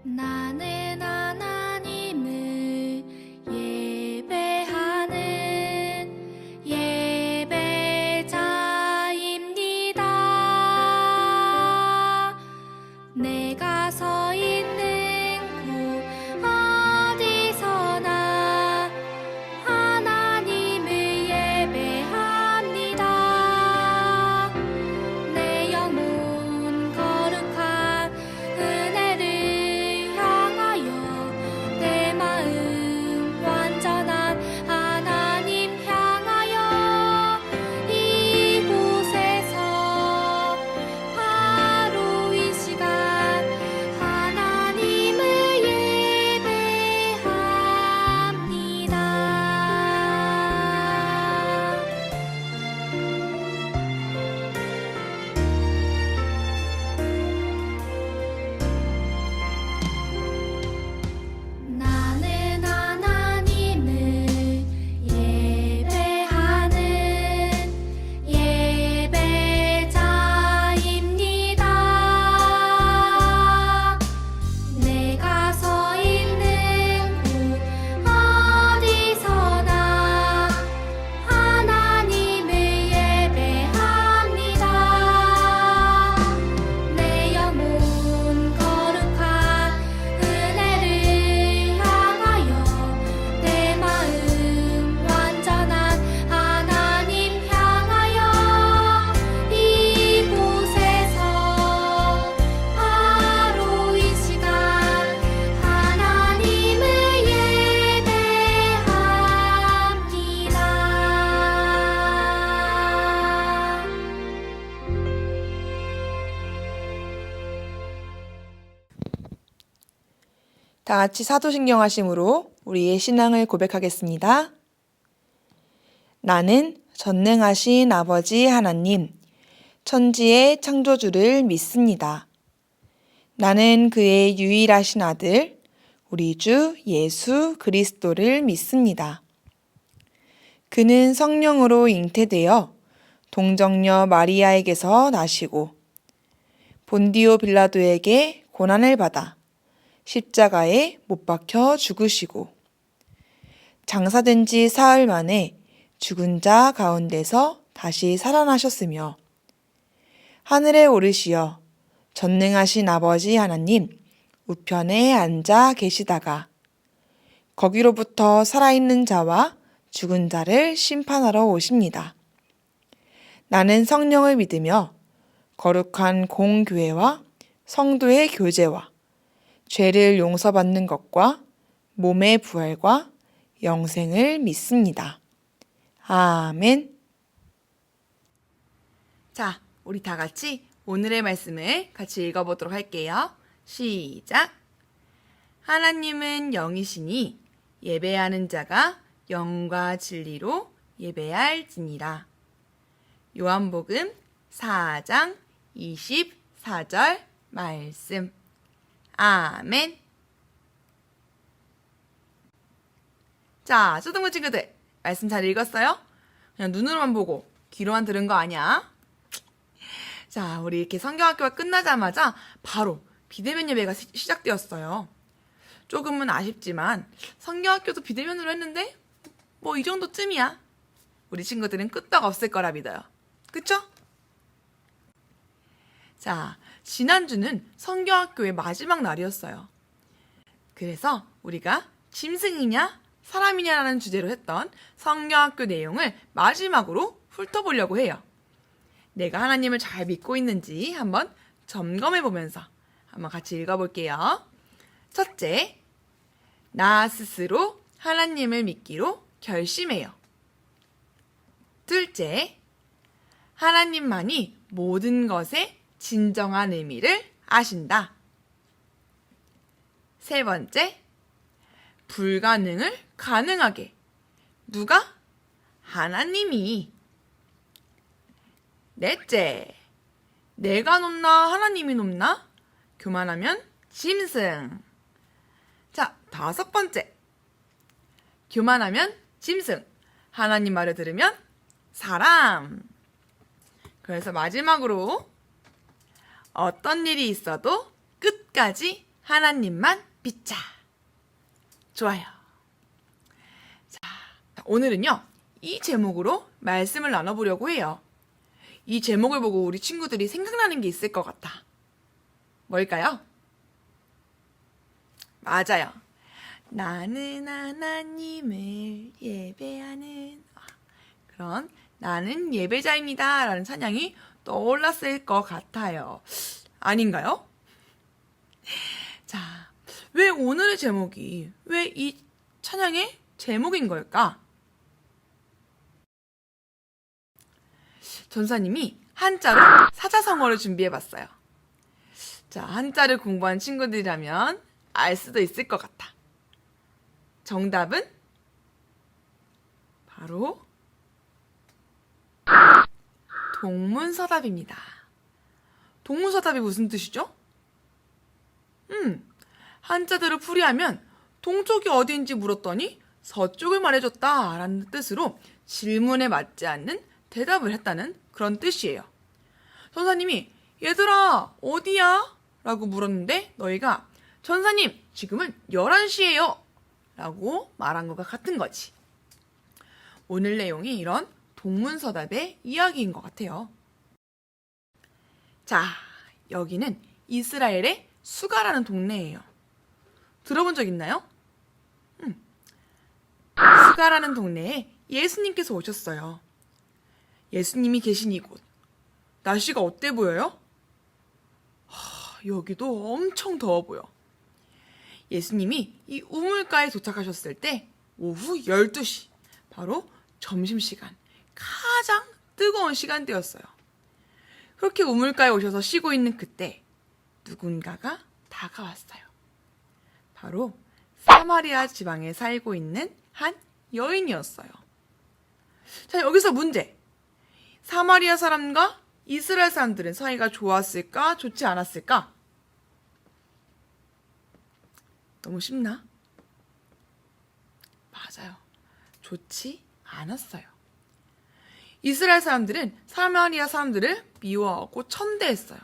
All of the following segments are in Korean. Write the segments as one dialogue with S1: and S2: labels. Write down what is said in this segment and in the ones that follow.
S1: 나는 하나님을 예배하는 예배자입니다. 내가 서 있는 곳 어디서나 하나님을 예배합니다. 내 영혼 거룩한 은혜를 향하여 내 마음 완전한 하나님 향하여 이곳에서 바로 이 시간 하나님을 예배합니다. 나는 하나님을 예배하는 예배자입니다. 내가 서 있는 곳 어디서나 하나님을 예배합니다. 내 영혼 거룩한 은혜를 향하여 내 마음 완전한 하나님 향하여 이곳에서 바로 이 시간 하나님을 예배합니다.
S2: 다 같이 사도신경 하심으로 우리의 신앙을 고백하겠습니다. 나는 전능하신 아버지 하나님, 천지의 창조주를 믿습니다. 나는 그의 유일하신 아들, 우리 주 예수 그리스도를 믿습니다. 그는 성령으로 잉태되어 동정녀 마리아에게서 나시고 본디오 빌라도에게 고난을 받아 십자가에 못 박혀 죽으시고 장사된 지 사흘 만에 죽은 자 가운데서 다시 살아나셨으며 하늘에 오르시어 전능하신 아버지 하나님 우편에 앉아 계시다가 거기로부터 살아있는 자와 죽은 자를 심판하러 오십니다. 나는 성령을 믿으며 거룩한 공교회와 성도의 교제와 죄를 용서받는 것과 몸의 부활과 영생을 믿습니다. 아멘. 자, 우리 다 같이 오늘의 말씀을 같이 읽어보도록 할게요. 시작. 하나님은 영이시니 예배하는 자가 영과 진리로 예배할지니라. 요한복음 4장 24절 말씀. 아멘. 자, 초등부 친구들, 말씀 잘 읽었어요? 그냥 눈으로만 보고 귀로만 들은 거 아니야? 자, 우리 이렇게 성경학교가 끝나자마자 바로 비대면 예배가 시작되었어요. 조금은 아쉽지만 성경학교도 비대면으로 했는데 뭐 이 정도쯤이야. 우리 친구들은 끄떡 없을 거라 믿어요. 그쵸? 자, 지난주는 성경학교의 마지막 날이었어요. 그래서 우리가 짐승이냐 사람이냐라는 주제로 했던 성경학교 내용을 마지막으로 훑어보려고 해요. 내가 하나님을 잘 믿고 있는지 한번 점검해보면서 한번 같이 읽어볼게요. 첫째, 나 스스로 하나님을 믿기로 결심해요. 둘째, 하나님만이 모든 것의 진정한 의미를 아신다. 세 번째, 불가능을 가능하게. 누가? 하나님이. 넷째, 내가 높나 하나님이 높나? 교만하면 짐승. 자, 다섯 번째, 교만하면 짐승, 하나님 말을 들으면 사람. 그래서 마지막으로 어떤 일이 있어도 끝까지 하나님만 믿자. 좋아요. 자, 오늘은요, 이 제목으로 말씀을 나눠보려고 해요. 이 제목을 보고 우리 친구들이 생각나는 게 있을 것 같아. 뭘까요? 맞아요. 나는 하나님을 예배하는 그런 나는 예배자입니다 라는 찬양이 떠올랐을 것 같아요. 아닌가요? 자, 왜 오늘의 제목이 왜 이 찬양의 제목인 걸까? 전사님이 한자로 사자성어를 준비해봤어요. 자, 한자를 공부한 친구들이라면 알 수도 있을 것 같아. 정답은 바로 동문서답입니다. 동문서답이 무슨 뜻이죠? 한자대로 풀이하면 동쪽이 어디인지 물었더니 서쪽을 말해줬다 라는 뜻으로 질문에 맞지 않는 대답을 했다는 그런 뜻이에요. 전사님이 얘들아 어디야? 라고 물었는데 너희가 전사님 지금은 11시예요 라고 말한 것과 같은 거지. 오늘 내용이 이런 동문서답의 이야기인 것 같아요. 자, 여기는 이스라엘의 수가라는 동네예요. 들어본 적 있나요? 수가라는 동네에 예수님께서 오셨어요. 예수님이 계신 이곳, 날씨가 어때 보여요? 여기도 엄청 더워 보여. 예수님이 이 우물가에 도착하셨을 때 오후 12시, 바로 점심시간, 가장 뜨거운 시간대였어요. 그렇게 우물가에 오셔서 쉬고 있는 그때 누군가가 다가왔어요. 바로 사마리아 지방에 살고 있는 한 여인이었어요. 자, 여기서 문제. 사마리아 사람과 이스라엘 사람들은 사이가 좋았을까, 좋지 않았을까? 너무 쉽나? 맞아요. 좋지 않았어요. 이스라엘 사람들은 사마리아 사람들을 미워하고 천대했어요.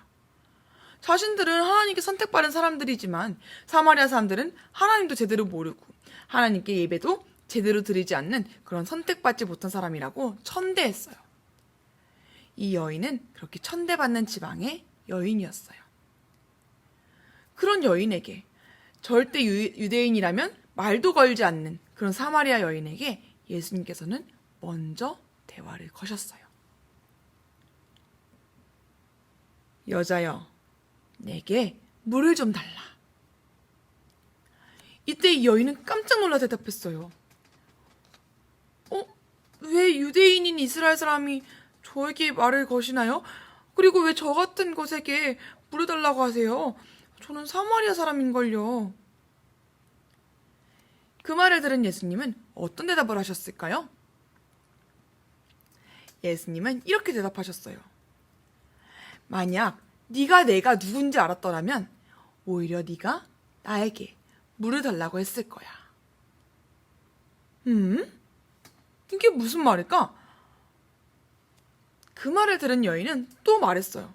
S2: 자신들은 하나님께 선택받은 사람들이지만 사마리아 사람들은 하나님도 제대로 모르고 하나님께 예배도 제대로 드리지 않는 그런 선택받지 못한 사람이라고 천대했어요. 이 여인은 그렇게 천대받는 지방의 여인이었어요. 그런 여인에게 절대 유대인이라면 말도 걸지 않는 그런 사마리아 여인에게 예수님께서는 먼저 대화를 거셨어요. 여자여, 내게 물을 좀 달라. 이때 이 여인은 깜짝 놀라 대답했어요. 왜 유대인인 이스라엘 사람이 저에게 말을 거시나요? 그리고 왜 저 같은 것에게 물을 달라고 하세요? 저는 사마리아 사람인걸요. 그 말을 들은 예수님은 어떤 대답을 하셨을까요? 예수님은 이렇게 대답하셨어요. 만약 네가 내가 누군지 알았더라면 오히려 네가 나에게 물을 달라고 했을 거야. 이게 무슨 말일까? 그 말을 들은 여인은 또 말했어요.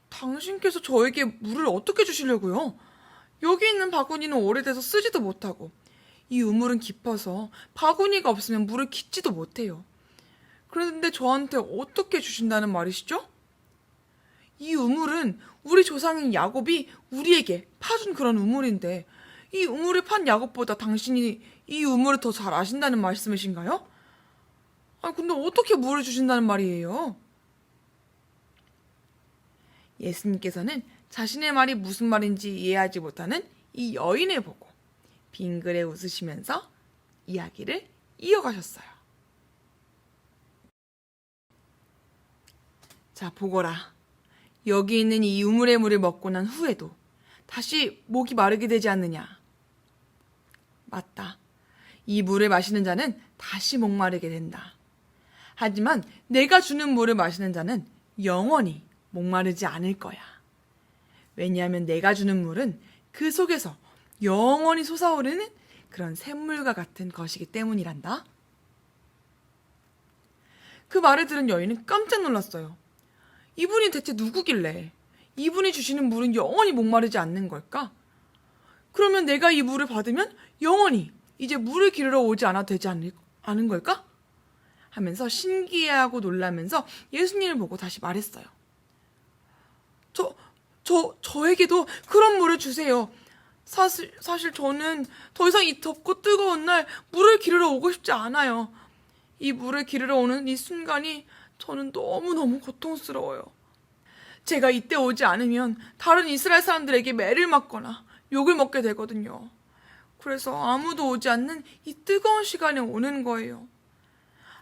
S2: 당신께서 저에게 물을 어떻게 주시려고요? 여기 있는 바구니는 오래돼서 쓰지도 못하고 이 우물은 깊어서 바구니가 없으면 물을 깃지도 못해요. 그런데 저한테 어떻게 주신다는 말이시죠? 이 우물은 우리 조상인 야곱이 우리에게 파준 그런 우물인데 이 우물을 판 야곱보다 당신이 이 우물을 더 잘 아신다는 말씀이신가요? 근데 어떻게 물을 주신다는 말이에요? 예수님께서는 자신의 말이 무슨 말인지 이해하지 못하는 이 여인을 보고 빙그레 웃으시면서 이야기를 이어가셨어요. 자, 보거라. 여기 있는 이 우물의 물을 먹고 난 후에도 다시 목이 마르게 되지 않느냐? 맞다. 이 물을 마시는 자는 다시 목마르게 된다. 하지만 내가 주는 물을 마시는 자는 영원히 목마르지 않을 거야. 왜냐하면 내가 주는 물은 그 속에서 영원히 솟아오르는 그런 샘물과 같은 것이기 때문이란다. 그 말을 들은 여인은 깜짝 놀랐어요. 이분이 대체 누구길래 이분이 주시는 물은 영원히 목마르지 않는 걸까? 그러면 내가 이 물을 받으면 영원히 이제 물을 기르러 오지 않아도 되지 않은 걸까? 하면서 신기해하고 놀라면서 예수님을 보고 다시 말했어요. 저에게도 그런 물을 주세요. 사실 저는 더 이상 이 덥고 뜨거운 날 물을 기르러 오고 싶지 않아요. 이 물을 기르러 오는 이 순간이 저는 너무너무 고통스러워요. 제가 이때 오지 않으면 다른 이스라엘 사람들에게 매를 맞거나 욕을 먹게 되거든요. 그래서 아무도 오지 않는 이 뜨거운 시간에 오는 거예요.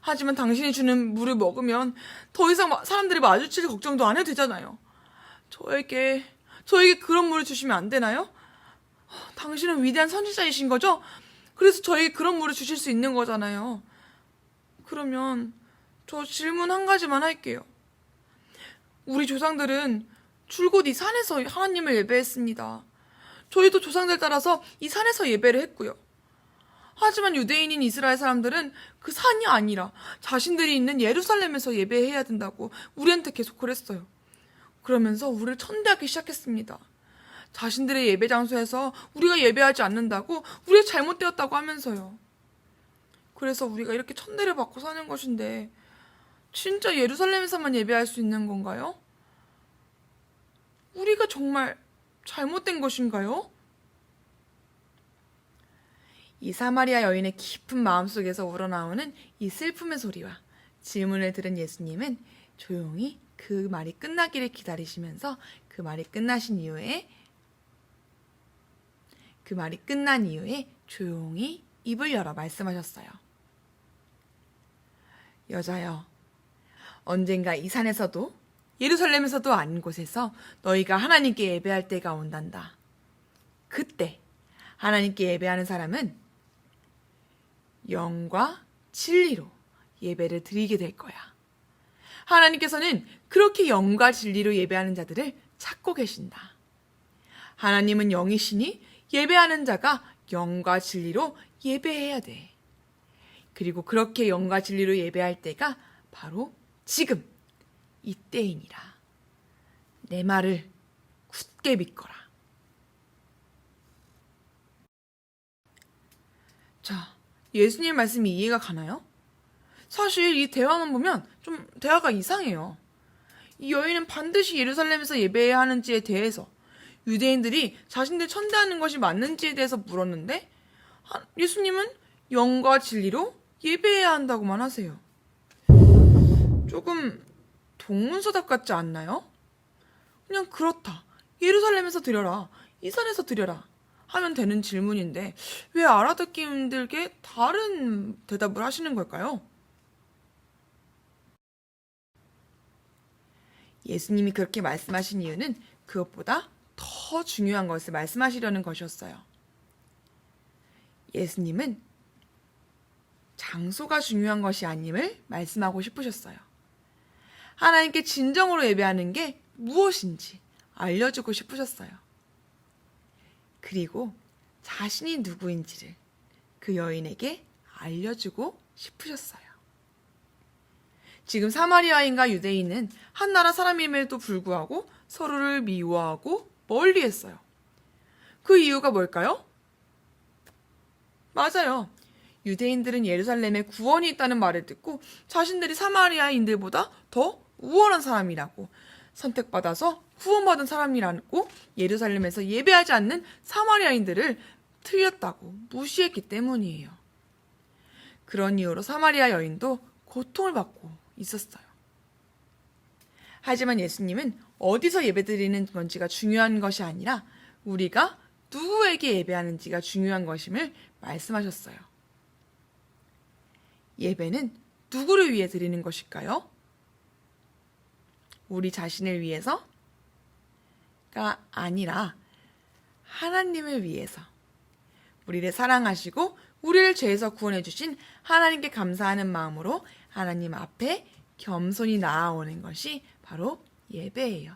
S2: 하지만 당신이 주는 물을 먹으면 더 이상 사람들이 마주칠 걱정도 안 해도 되잖아요. 저에게 그런 물을 주시면 안 되나요? 당신은 위대한 선지자이신 거죠? 그래서 저에게 그런 물을 주실 수 있는 거잖아요. 그러면 저 질문 한 가지만 할게요. 우리 조상들은 줄곧 이 산에서 하나님을 예배했습니다. 저희도 조상들 따라서 이 산에서 예배를 했고요. 하지만 유대인인 이스라엘 사람들은 그 산이 아니라 자신들이 있는 예루살렘에서 예배해야 된다고 우리한테 계속 그랬어요. 그러면서 우리를 천대하기 시작했습니다. 자신들의 예배 장소에서 우리가 예배하지 않는다고 우리가 잘못되었다고 하면서요. 그래서 우리가 이렇게 천대를 받고 사는 것인데 진짜 예루살렘에서만 예배할 수 있는 건가요? 우리가 정말 잘못된 것인가요? 이 사마리아 여인의 깊은 마음속에서 우러나오는 이 슬픔의 소리와 질문을 들은 예수님은 조용히 그 말이 끝나기를 기다리시면서 그 말이 끝난 이후에 조용히 입을 열어 말씀하셨어요. 여자여, 언젠가 이 산에서도 예루살렘에서도 아닌 곳에서 너희가 하나님께 예배할 때가 온단다. 그때 하나님께 예배하는 사람은 영과 진리로 예배를 드리게 될 거야. 하나님께서는 그렇게 영과 진리로 예배하는 자들을 찾고 계신다. 하나님은 영이시니 예배하는 자가 영과 진리로 예배해야 돼. 그리고 그렇게 영과 진리로 예배할 때가 바로 지금 이때이니라. 내 말을 굳게 믿거라. 자, 예수님 말씀이 이해가 가나요? 사실 이 대화만 보면 좀 대화가 이상해요. 이 여인은 반드시 예루살렘에서 예배해야 하는지에 대해서, 유대인들이 자신들 천대하는 것이 맞는지에 대해서 물었는데 예수님은 영과 진리로 예배해야 한다고만 하세요. 조금 동문서답 같지 않나요? 그냥 그렇다, 예루살렘에서 드려라, 이 산에서 드려라 하면 되는 질문인데 왜 알아듣기 힘들게 다른 대답을 하시는 걸까요? 예수님이 그렇게 말씀하신 이유는 그것보다 더 중요한 것을 말씀하시려는 것이었어요. 예수님은 장소가 중요한 것이 아님을 말씀하고 싶으셨어요. 하나님께 진정으로 예배하는 게 무엇인지 알려주고 싶으셨어요. 그리고 자신이 누구인지를 그 여인에게 알려주고 싶으셨어요. 지금 사마리아인과 유대인은 한 나라 사람임에도 불구하고 서로를 미워하고 멀리했어요. 그 이유가 뭘까요? 맞아요. 유대인들은 예루살렘에 구원이 있다는 말을 듣고 자신들이 사마리아인들보다 더 우월한 사람이라고, 선택받아서 구원받은 사람이라고 예루살렘에서 예배하지 않는 사마리아인들을 틀렸다고 무시했기 때문이에요. 그런 이유로 사마리아 여인도 고통을 받고 있었어요. 하지만 예수님은 어디서 예배드리는 건지가 중요한 것이 아니라 우리가 누구에게 예배하는지가 중요한 것임을 말씀하셨어요. 예배는 누구를 위해 드리는 것일까요? 우리 자신을 위해서가 아니라 하나님을 위해서, 우리를 사랑하시고 우리를 죄에서 구원해 주신 하나님께 감사하는 마음으로 하나님 앞에 겸손히 나아오는 것이 바로 예배예요.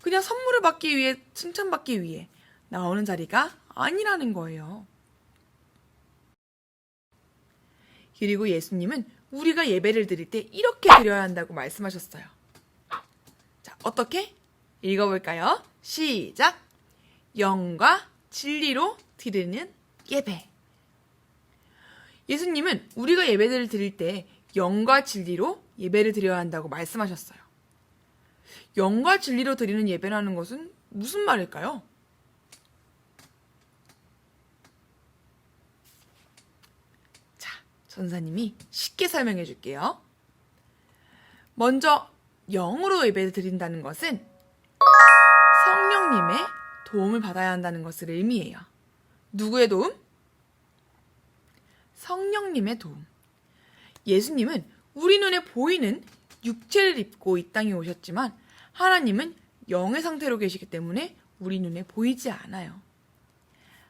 S2: 그냥 선물을 받기 위해, 칭찬받기 위해 나오는 자리가 아니라는 거예요. 그리고 예수님은 우리가 예배를 드릴 때 이렇게 드려야 한다고 말씀하셨어요. 자, 어떻게? 읽어볼까요? 시작! 영과 진리로 드리는 예배. 예수님은 우리가 예배를 드릴 때 영과 진리로 예배를 드려야 한다고 말씀하셨어요. 영과 진리로 드리는 예배라는 것은 무슨 말일까요? 자, 전사님이 쉽게 설명해 줄게요. 먼저 영으로 예배를 드린다는 것은 성령님의 도움을 받아야 한다는 것을 의미해요. 누구의 도움? 성령님의 도움. 예수님은 우리 눈에 보이는 육체를 입고 이 땅에 오셨지만 하나님은 영의 상태로 계시기 때문에 우리 눈에 보이지 않아요.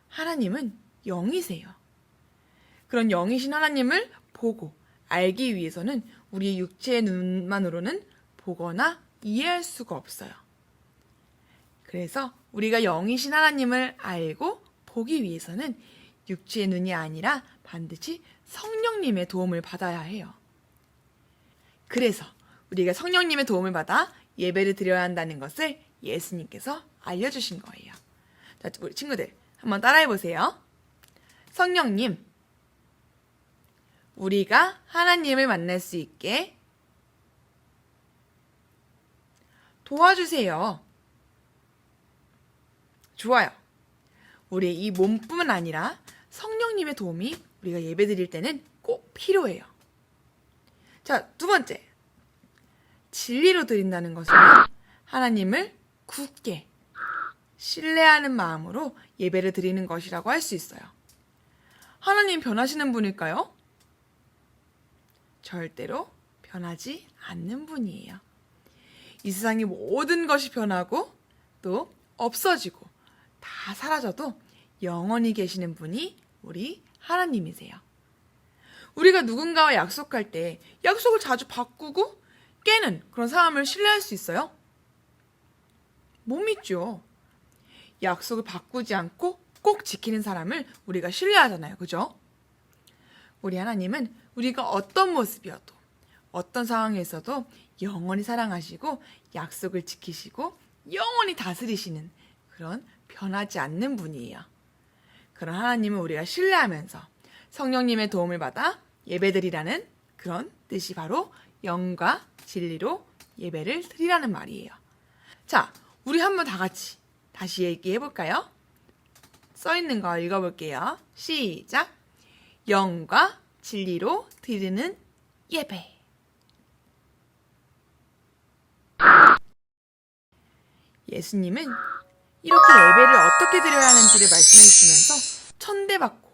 S2: 하나님은 영이세요. 그런 영이신 하나님을 보고 알기 위해서는 우리의 육체의 눈만으로는 보거나 이해할 수가 없어요. 그래서 우리가 영이신 하나님을 알고 보기 위해서는 육체의 눈이 아니라 반드시 성령님의 도움을 받아야 해요. 그래서 우리가 성령님의 도움을 받아 예배를 드려야 한다는 것을 예수님께서 알려주신 거예요. 자, 우리 친구들 한번 따라해 보세요. 성령님, 우리가 하나님을 만날 수 있게 도와주세요. 좋아요. 우리의 이 몸뿐만 아니라 성령님의 도움이 우리가 예배 드릴 때는 꼭 필요해요. 자, 두 번째. 진리로 드린다는 것은 하나님을 굳게 신뢰하는 마음으로 예배를 드리는 것이라고 할 수 있어요. 하나님 변하시는 분일까요? 절대로 변하지 않는 분이에요. 이 세상의 모든 것이 변하고 또 없어지고 다 사라져도 영원히 계시는 분이 우리 하나님이세요. 우리가 누군가와 약속할 때 약속을 자주 바꾸고 깨는 그런 사람을 신뢰할 수 있어요? 못 믿죠. 약속을 바꾸지 않고 꼭 지키는 사람을 우리가 신뢰하잖아요. 그죠? 우리 하나님은 우리가 어떤 모습이어도 어떤 상황에서도 영원히 사랑하시고 약속을 지키시고 영원히 다스리시는 그런 변하지 않는 분이에요. 그런 하나님을 우리가 신뢰하면서 성령님의 도움을 받아 예배드리라는 그런 뜻이 바로 영과 진리로 예배를 드리라는 말이에요. 자, 우리 한번 다 같이 다시 얘기해 볼까요? 써 있는 거 읽어볼게요. 시작! 영과 진리로 드리는 예배. 예수님은 이렇게 예배를 어떻게 드려야 하는지를 말씀해 주시면서 천대받고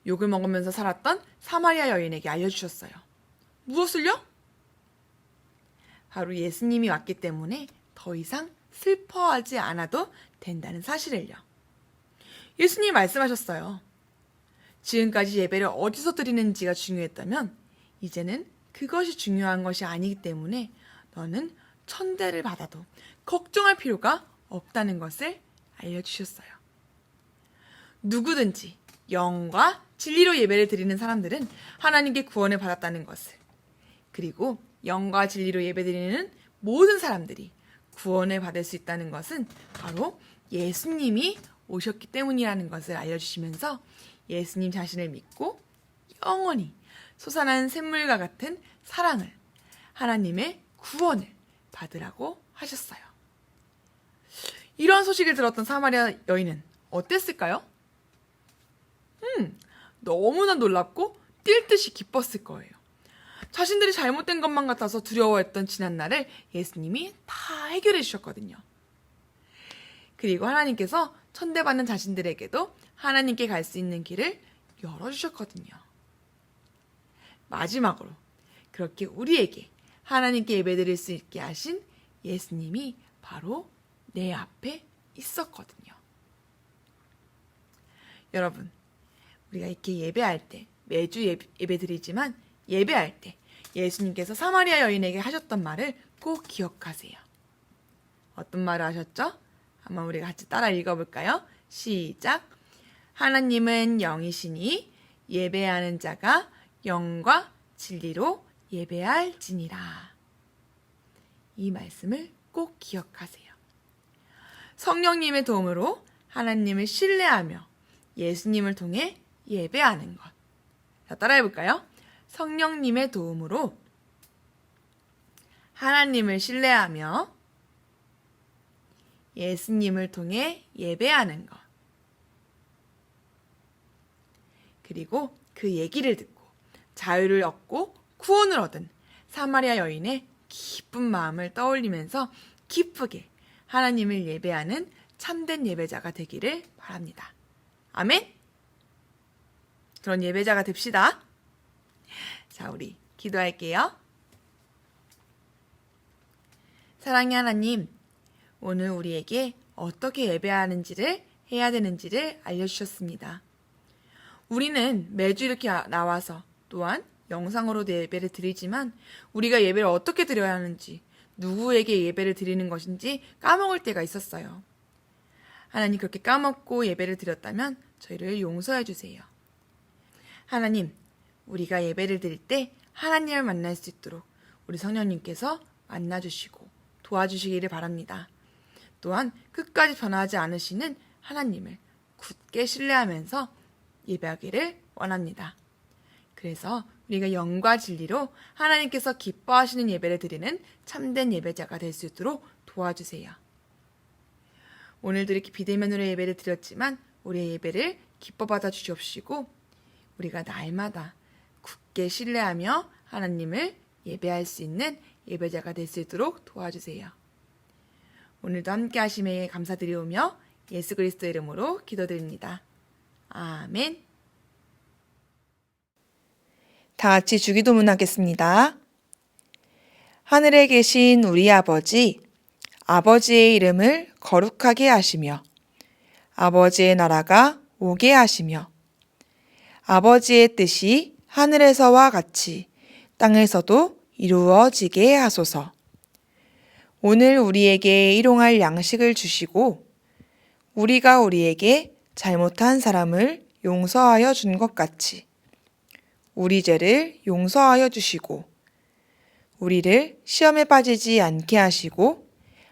S2: 욕을 먹으면서 살았던 사마리아 여인에게 알려주셨어요. 무엇을요? 바로 예수님이 왔기 때문에 더 이상 슬퍼하지 않아도 된다는 사실을요. 예수님이 말씀하셨어요. 지금까지 예배를 어디서 드리는지가 중요했다면 이제는 그것이 중요한 것이 아니기 때문에 너는 천대를 받아도 걱정할 필요가 없다는 것을 알려주셨어요. 누구든지 영과 진리로 예배를 드리는 사람들은 하나님께 구원을 받았다는 것을, 그리고 영과 진리로 예배드리는 모든 사람들이 구원을 받을 수 있다는 것은 바로 예수님이 오셨기 때문이라는 것을 알려주시면서 예수님 자신을 믿고 영원히 솟아나는 샘물과 같은 사랑을, 하나님의 구원을 받으라고 하셨어요. 이런 소식을 들었던 사마리아 여인은 어땠을까요? 너무나 놀랍고 뛸 듯이 기뻤을 거예요. 자신들이 잘못된 것만 같아서 두려워했던 지난날을 예수님이 다 해결해 주셨거든요. 그리고 하나님께서 천대받는 자신들에게도 하나님께 갈 수 있는 길을 열어주셨거든요. 마지막으로 그렇게 우리에게 하나님께 예배드릴 수 있게 하신 예수님이 바로 내 앞에 있었거든요. 여러분, 우리가 이렇게 예배할 때, 매주 예배드리지만 예배할 때 예수님께서 사마리아 여인에게 하셨던 말을 꼭 기억하세요. 어떤 말을 하셨죠? 한번 우리가 같이 따라 읽어볼까요? 시작! 하나님은 영이시니 예배하는 자가 영과 진리로 예배할지니라. 이 말씀을 꼭 기억하세요. 성령님의 도움으로 하나님을 신뢰하며 예수님을 통해 예배하는 것. 자, 따라해 볼까요? 성령님의 도움으로 하나님을 신뢰하며 예수님을 통해 예배하는 것. 그리고 그 얘기를 듣고 자유를 얻고 구원을 얻은 사마리아 여인의 기쁜 마음을 떠올리면서 기쁘게 하나님을 예배하는 참된 예배자가 되기를 바랍니다. 아멘? 그런 예배자가 됩시다. 자, 우리 기도할게요. 사랑의 하나님, 오늘 우리에게 어떻게 예배하는지를 해야 되는지를 알려주셨습니다. 우리는 매주 이렇게 나와서 또한 영상으로도 예배를 드리지만 우리가 예배를 어떻게 드려야 하는지, 누구에게 예배를 드리는 것인지 까먹을 때가 있었어요. 하나님, 그렇게 까먹고 예배를 드렸다면 저희를 용서해 주세요. 하나님, 우리가 예배를 드릴 때 하나님을 만날 수 있도록 우리 성령님께서 만나주시고 도와주시기를 바랍니다. 또한 끝까지 변하지 않으시는 하나님을 굳게 신뢰하면서 예배하기를 원합니다. 그래서 우리가 영과 진리로 하나님께서 기뻐하시는 예배를 드리는 참된 예배자가 될 수 있도록 도와주세요. 오늘도 이렇게 비대면으로 예배를 드렸지만 우리의 예배를 기뻐 받아 주시옵시고 우리가 날마다 굳게 신뢰하며 하나님을 예배할 수 있는 예배자가 될 수 있도록 도와주세요. 오늘도 함께 하심에 감사드리오며 예수 그리스도의 이름으로 기도드립니다. 아멘. 다 같이 주기도문 하겠습니다. 하늘에 계신 우리 아버지, 아버지의 이름을 거룩하게 하시며 아버지의 나라가 오게 하시며 아버지의 뜻이 하늘에서와 같이 땅에서도 이루어지게 하소서. 오늘 우리에게 일용할 양식을 주시고 우리가 우리에게 잘못한 사람을 용서하여 준 것 같이 우리 죄를 용서하여 주시고 우리를 시험에 빠지지 않게 하시고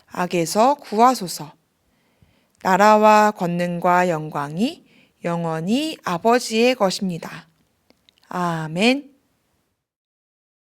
S2: 악에서 구하소서. 나라와 권능과 영광이 영원히 아버지의 것입니다. 아멘.